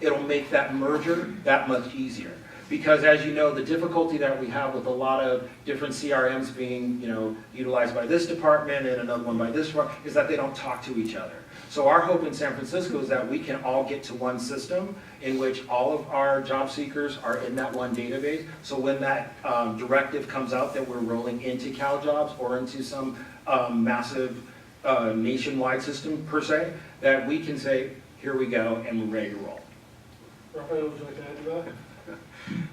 it'll make that merger that much easier. Because as you know, the difficulty that we have with a lot of different CRMs being, utilized by this department and another one by this department, is that they don't talk to each other. So our hope in San Francisco is that we can all get to one system in which all of our job seekers are in that one database. So when that directive comes out that we're rolling into CalJobs or into some massive nationwide system per se, that we can say, here we go, and we're ready to roll. Rafael, would you like to add to that?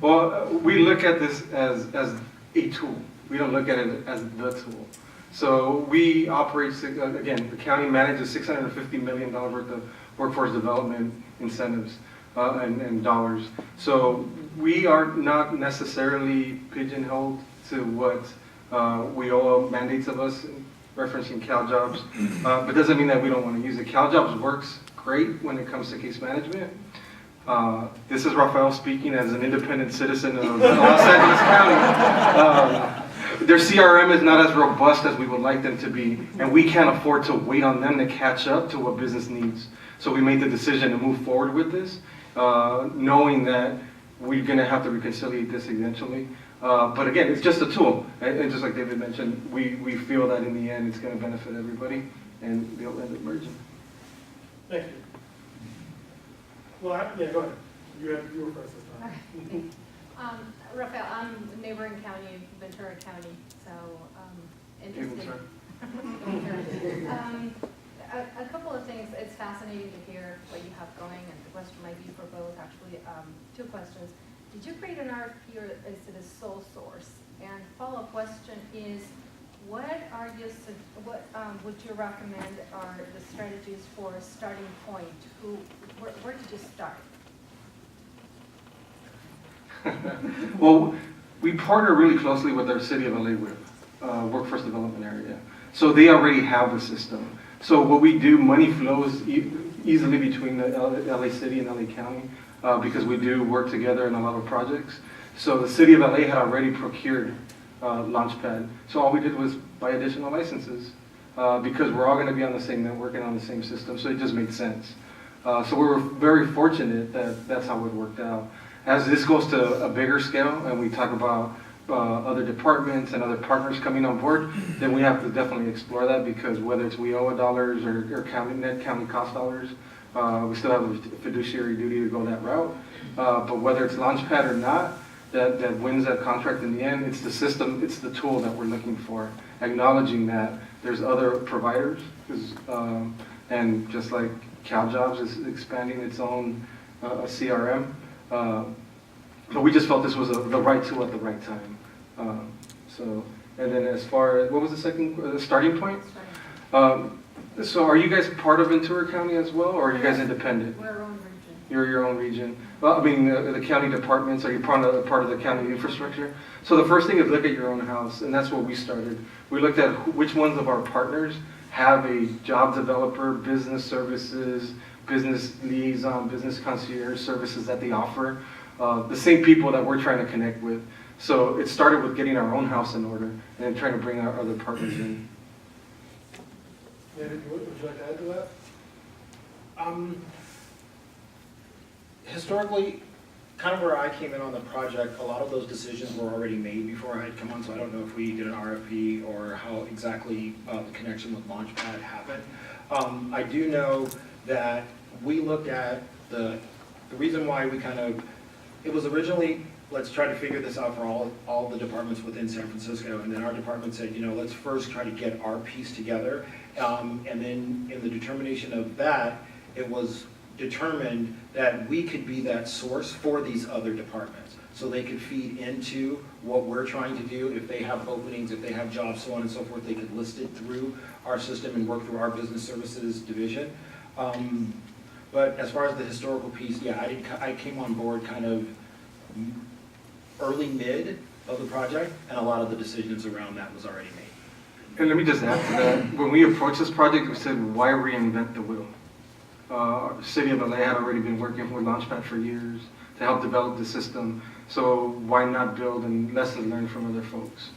Well, we look at this as a tool. We don't look at it as the tool. So we operate, again, the county manages $650 million worth of workforce development incentives and dollars. So we are not necessarily pigeonholed to what WIOA mandates of us, referencing CalJobs, but doesn't mean that we don't want to use it. CalJobs works great when it comes to case management. This is Rafael speaking as an independent citizen of Los Angeles County. Their CRM is not as robust as we would like them to be, and we can't afford to wait on them to catch up to what business needs. So we made the decision to move forward with this, knowing that we're going to have to reconciliate this eventually. But again, it's just a tool, and just like David mentioned, we feel that in the end it's going to benefit everybody, and they'll end up merging. Thank you. Well, yeah, go ahead. You were first this time. Okay. Rafael, I'm neighboring county, Ventura County, so interested. A couple of things. It's fascinating to hear what you have going, and the question might be for both. Actually, two questions. Did you create an RFP, or is it a sole source? And follow-up question is, what would you recommend are the strategies for a starting point? Where did you start? Well, we partner really closely with our City of LA workforce development area. So they already have a system. So what we do, money flows easily between the LA City and LA County because we do work together in a lot of projects. So the City of LA had already procured Launchpad. So all we did was buy additional licenses because we're all going to be on the same network and on the same system. So it just made sense. So we were very fortunate that that's how it worked out. As this goes to a bigger scale and we talk about other departments and other partners coming on board, then we have to definitely explore that, because whether it's WIOA dollars or net county cost dollars, we still have a fiduciary duty to go that route. But whether it's Launchpad or not, that wins that contract in the end, it's the system, it's the tool that we're looking for, acknowledging that there's other providers, and just like CalJobs is expanding its own CRM, but we just felt this was the right tool at the right time. And then as far as, what was the second, starting point? So are you guys part of Ventura County as well, or are you guys independent? We're our own region. You're your own region. Well, I mean, the county departments, are you part of the county infrastructure? So the first thing is look at your own house, and that's what we started. We looked at which ones of our partners have a job developer, business services, business liaison, business concierge services that they offer. The same people that we're trying to connect with. So it started with getting our own house in order and then trying to bring our other partners in. David, would you like to add to that? Historically, kind of where I came in on the project, a lot of those decisions were already made before I had come on, so I don't know if we did an RFP or how exactly the connection with Launchpad happened. I do know that we looked at the reason why we it was originally, let's try to figure this out for all the departments within San Francisco, and then our department said, let's first try to get our piece together, and then in the determination of that, it was determined that we could be that source for these other departments, so they could feed into what we're trying to do. If they have openings, if they have jobs, so on and so forth, they could list it through our system and work through our business services division. But as far as the historical piece, yeah, I came on board kind of early mid of the project, and a lot of the decisions around that was already made. And let me just add to that. When we approached this project, we said, why reinvent the wheel? City of LA had already been working with Launchpad for years to help develop the system. So why not build and lessons learned from other folks?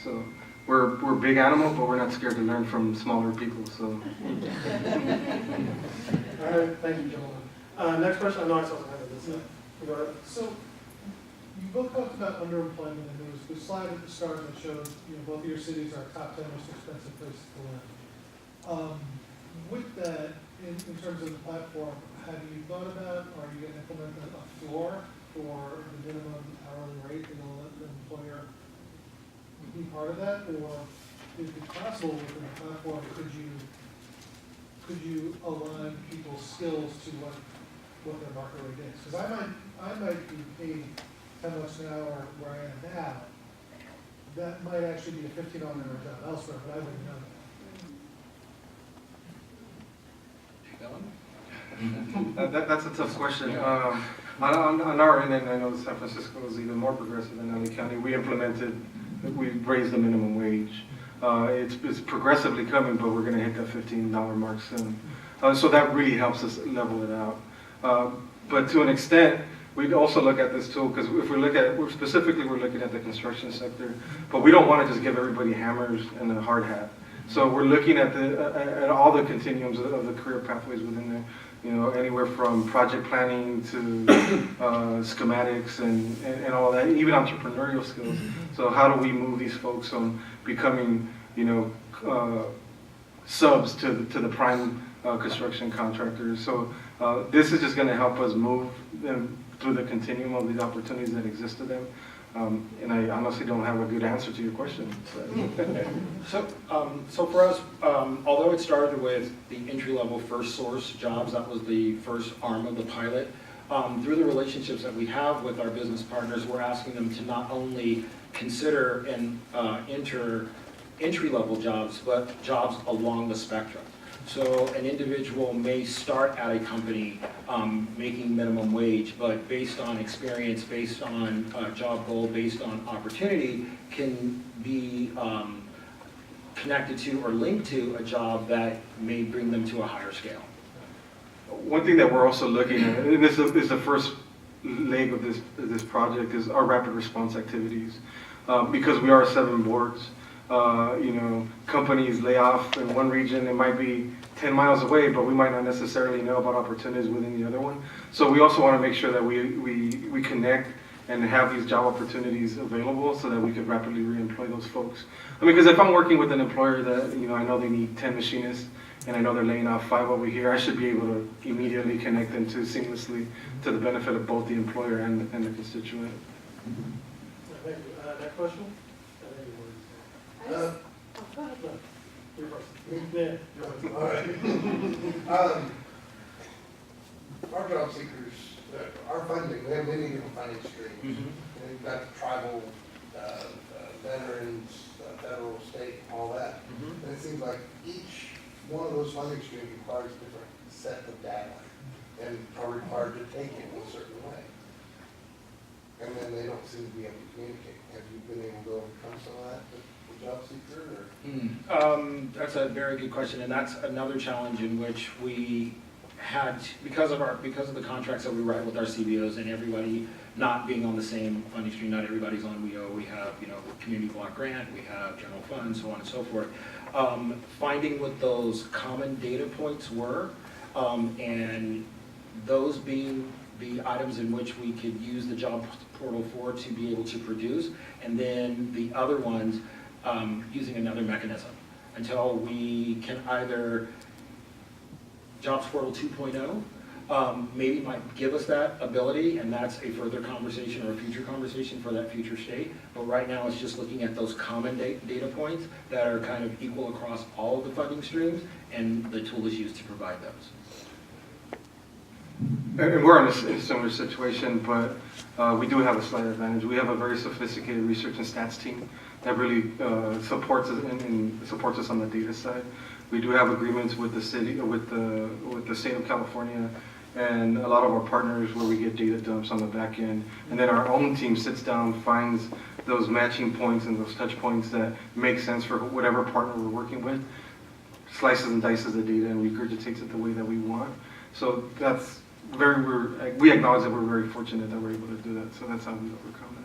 So we're big animal, but we're not scared to learn from smaller people. So. All right, thank you, gentlemen. Next question, I know I saw some hand in this. Go ahead. So, you both talked about underemployment, and there was the slide at the start that showed, both of your cities are top 10 most expensive places to live. With that, in terms of the platform, have you thought about, or are you going to implement a floor for the minimum hourly rate that will let the employer be part of that? Or is it possible within the platform, could you align people's skills to what their market rate is? Because I might be paid $10 an hour where I am now. That might actually be a $15 an hour job elsewhere, but I wouldn't know that. That's a tough question. On our end, and I know San Francisco is even more progressive than LA County, we raised the minimum wage. It's progressively coming, but we're gonna hit that $15 mark soon. So that really helps us level it out. But to an extent, we'd also look at this tool, because if we're looking at the construction sector, but we don't want to just give everybody hammers and a hard hat. So we're looking at all the continuums of the career pathways within there. Anywhere from project planning to schematics and all that, even entrepreneurial skills. So how do we move these folks from becoming, subs to the prime construction contractors? So this is just going to help us move them through the continuum of these opportunities that exist to them. And I honestly don't have a good answer to your question. So for us, although it started with the entry-level first source jobs, that was the first arm of the pilot, through the relationships that we have with our business partners, we're asking them to not only consider and enter entry-level jobs, but jobs along the spectrum. So an individual may start at a company making minimum wage, but based on experience, based on job goal, based on opportunity, can be connected to or linked to a job that may bring them to a higher scale. One thing that we're also looking at, and this is the first leg of this project, is our rapid response activities. Because we are 7 boards, companies lay off in one region, it might be 10 miles away, but we might not necessarily know about opportunities within the other one. So we also want to make sure that we connect and have these job opportunities available so that we could rapidly reemploy those folks. Because if I'm working with an employer that, I know they need 10 machinists, and I know they're laying off 5 over here, I should be able to immediately connect them seamlessly to the benefit of both the employer and the constituent. Thank you. Next question? I just, go ahead. No, you're first. Yeah. All right. Our job seekers, our funding, we have many different funding streams. Mm-hmm. We've got the tribal, veterans, federal, state, all that. Mm-hmm. And it seems like each one of those funding streams requires a different set of data and are required to take it in a certain way. And then they don't seem to be able to communicate. Have you been able to overcome some of that with the job seeker, or? That's a very good question, and that's another challenge in which we had, because of the contracts that we write with our CBOs and everybody not being on the same funding stream, not everybody's on WEO, we have, community block grant, we have general fund, so on and so forth. Finding what those common data points were, and those being the items in which we could use the job portal for to be able to produce, and then the other ones using another mechanism until we can either Jobs Portal 2.0 maybe might give us that ability, and that's a further conversation or a future conversation for that future state. But right now it's just looking at those common data points that are kind of equal across all of the funding streams, and the tool is used to provide those. And we're in a similar situation, but we do have a slight advantage. We have a very sophisticated research and stats team that really supports us and supports us on the data side. We do have agreements with the city, with the state of California, and a lot of our partners where we get data dumps on the back end. And then our own team sits down, finds those matching points and those touch points that make sense for whatever partner we're working with, slices and dices the data and regurgitates it the way that we want. So that's we acknowledge that we're very fortunate that we're able to do that. So that's how we overcome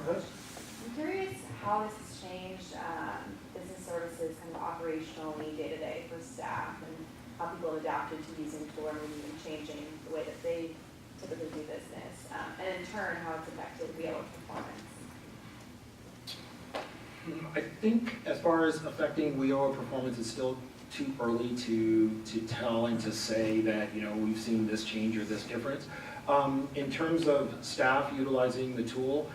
that. I'm curious how this has changed business services kind of operationally day to day for staff, and how people have adapted to using the tool or maybe even changing the way that they typically do business, and in turn, how it's affected WIO performance. I think as far as affecting WIO performance, it's still too early to tell and to say that, you know, we've seen this change or this difference. In terms of staff utilizing the tool,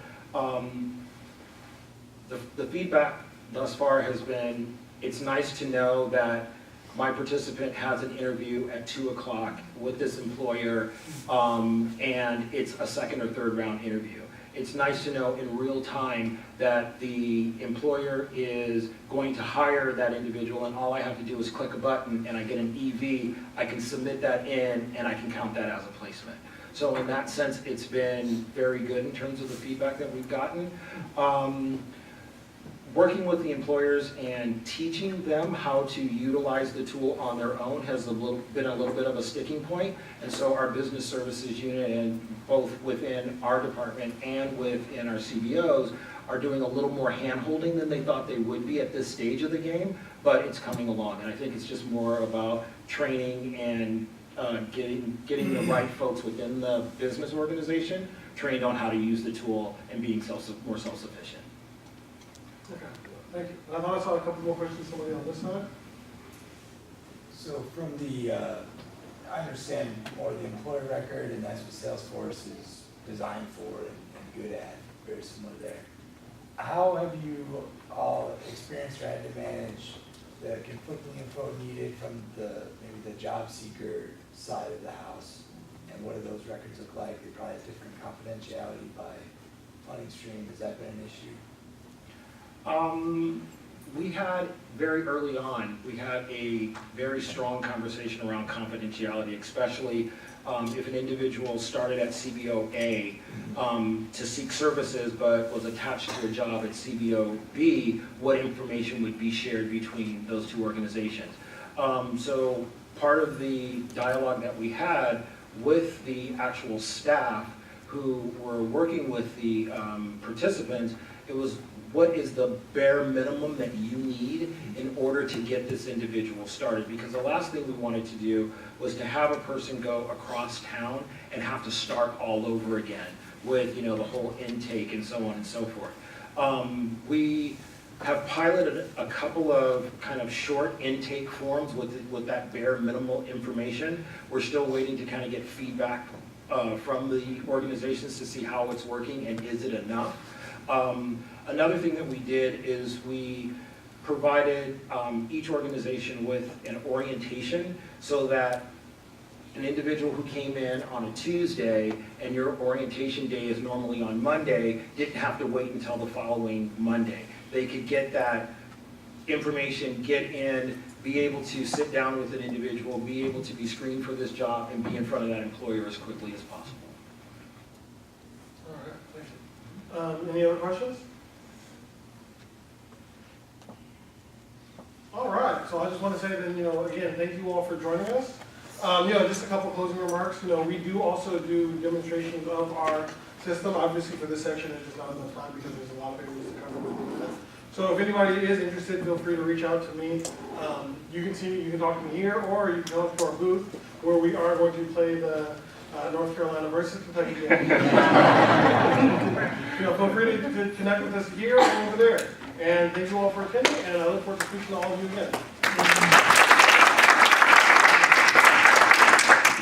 the feedback thus far has been, it's nice to know that my participant has an interview at 2 o'clock with this employer, and it's a second or third round interview. It's nice to know in real time that the employer is going to hire that individual, and all I have to do is click a button and I get an EV, I can submit that in, and I can count that as a placement. So in that sense, it's been very good in terms of the feedback that we've gotten. Working with the employers and teaching them how to utilize the tool on their own has been a little bit of a sticking point. And so our business services unit, and both within our department and within our CBOs, are doing a little more hand-holding than they thought they would be at this stage of the game, but it's coming along. And I think it's just more about training and getting the right folks within the business organization trained on how to use the tool and being more self-sufficient. Okay, thank you. I thought I saw a couple more questions, somebody on this side. So from the, I understand more the employee record, and that's what Salesforce is designed for and good at, very similar there. How have you all experienced or had to manage the conflicting info needed from maybe the job seeker side of the house? And what do those records look like? They probably have different confidentiality by funding stream. Has that been an issue? We had, very early on, we had a very strong conversation around confidentiality, especially if an individual started at CBO A to seek services but was attached to a job at CBO B, what information would be shared between those two organizations. So part of the dialogue that we had with the actual staff who were working with the participants, it was, what is the bare minimum that you need in order to get this individual started? Because the last thing we wanted to do was to have a person go across town and have to start all over again with, you know, the whole intake and so on and so forth. We have piloted a couple of kind of short intake forms with that bare minimal information. We're still waiting to kind of get feedback from the organizations to see how it's working and is it enough. Another thing that we did is we provided each organization with an orientation so that an individual who came in on a Tuesday and your orientation day is normally on Monday didn't have to wait until the following Monday. They could get that information, get in, be able to sit down with an individual, be able to be screened for this job, and be in front of that employer as quickly as possible. All right, thank you. Any other questions? All right, so I just want to say then, you know, again, thank you all for joining us. You know, just a couple closing remarks. You know, we do also do demonstrations of our system. Obviously, for this section, it's just not enough time because there's a lot of areas to cover with that. So if anybody is interested, feel free to reach out to me. You can see me, you can talk to me here, or you can come up to our booth where we are going to play the North Carolina versus Kentucky game. You know, feel free to connect with us here and over there. And thank you all for attending, and I look forward to speaking to all of you again.